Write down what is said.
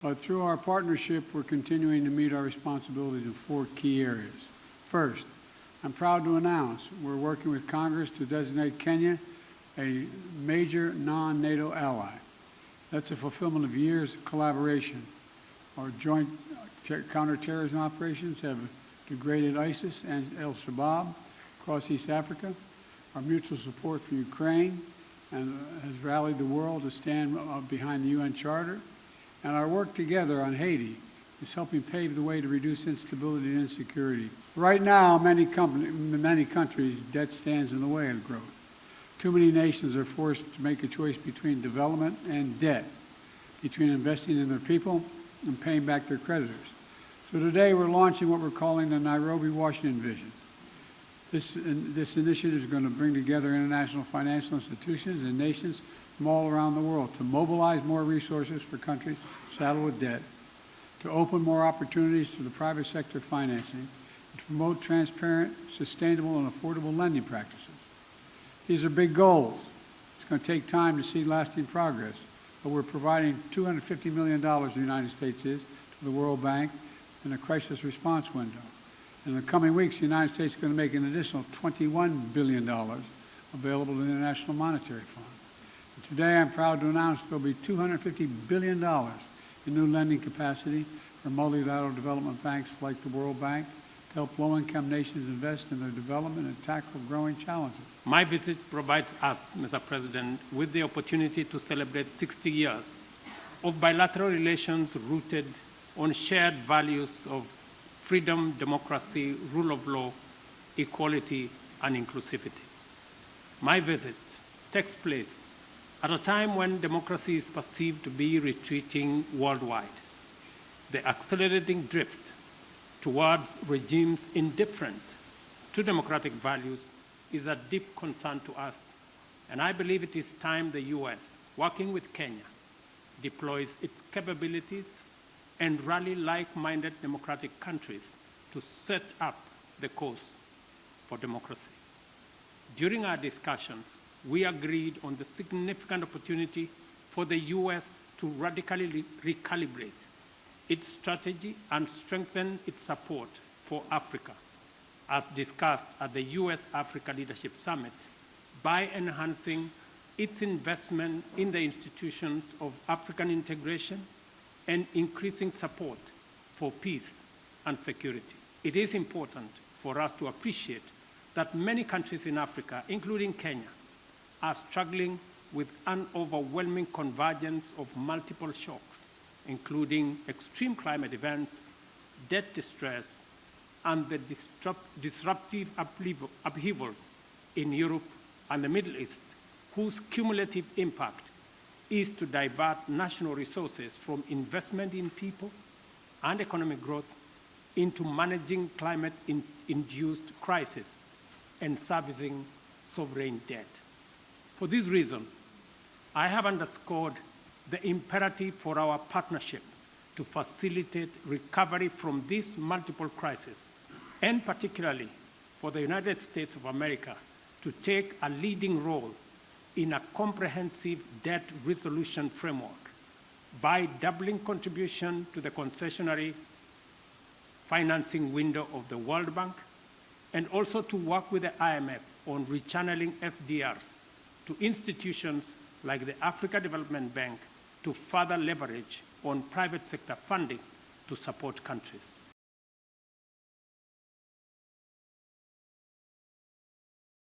Through our partnership, we're continuing to meet our responsibilities in 4 key areas. First, I'm proud to announce we're working with Congress to designate Kenya a major non-NATO ally. That's a fulfillment of years of collaboration. Our joint counterterrorism operations have degraded ISIS and al-Shabaab across East Africa. Our mutual support for Ukraine and has rallied the world to stand behind the UN Charter. And our work together on Haiti is helping pave the way to reduce instability and insecurity. Right now, many countries, debt stands in the way of growth. Too many nations are forced to make a choice between development and debt, between investing in their people and paying back their creditors. So today we're launching what we're calling the Nairobi-Washington Vision. This initiative is going to bring together international financial institutions and nations from all around the world to mobilize more resources for countries saddled with debt, to open more opportunities to the private sector financing, and to promote transparent, sustainable, and affordable lending practices. These are big goals. It's going to take time to see lasting progress, but we're providing $250 million, the United States is, to the World Bank in a crisis response window. In the coming weeks, the United States is going to make an additional $21 billion available to the International Monetary Fund. And today, I'm proud to announce there will be $250 billion in new lending capacity for multilateral development banks like the World Bank to help low-income nations invest in their development and tackle growing challenges. My visit provides us, Mr. President, with the opportunity to celebrate 60 years of bilateral relations rooted on shared values of freedom, democracy, rule of law, equality, and inclusivity. My visit takes place at a time when democracy is perceived to be retreating worldwide. The accelerating drift towards regimes indifferent to democratic values is a deep concern to us, and I believe it is time the U.S., working with Kenya, deploys its capabilities and rally like-minded democratic countries to set up the course for democracy. During our discussions, we agreed on the significant opportunity for the U.S. to radically recalibrate its strategy and strengthen its support for Africa, as discussed at the U.S.-Africa Leadership Summit, by enhancing its investment in the institutions of African integration and increasing support for peace and security. It is important for us to appreciate that many countries in Africa, including Kenya, are struggling with an overwhelming convergence of multiple shocks, including extreme climate events, debt distress, and the disruptive upheavals in Europe and the Middle East, whose cumulative impact is to divert national resources from investment in people and economic growth into managing climate-induced crises and servicing sovereign debt. For this reason, I have underscored the imperative for our partnership to facilitate recovery from these multiple crises, and particularly for the United States of America to take a leading role in a comprehensive debt resolution framework by doubling contribution to the concessionary financing window of the World Bank, and also to work with the IMF on rechanneling SDRs to institutions like the Africa Development Bank to further leverage on private sector funding to support countries.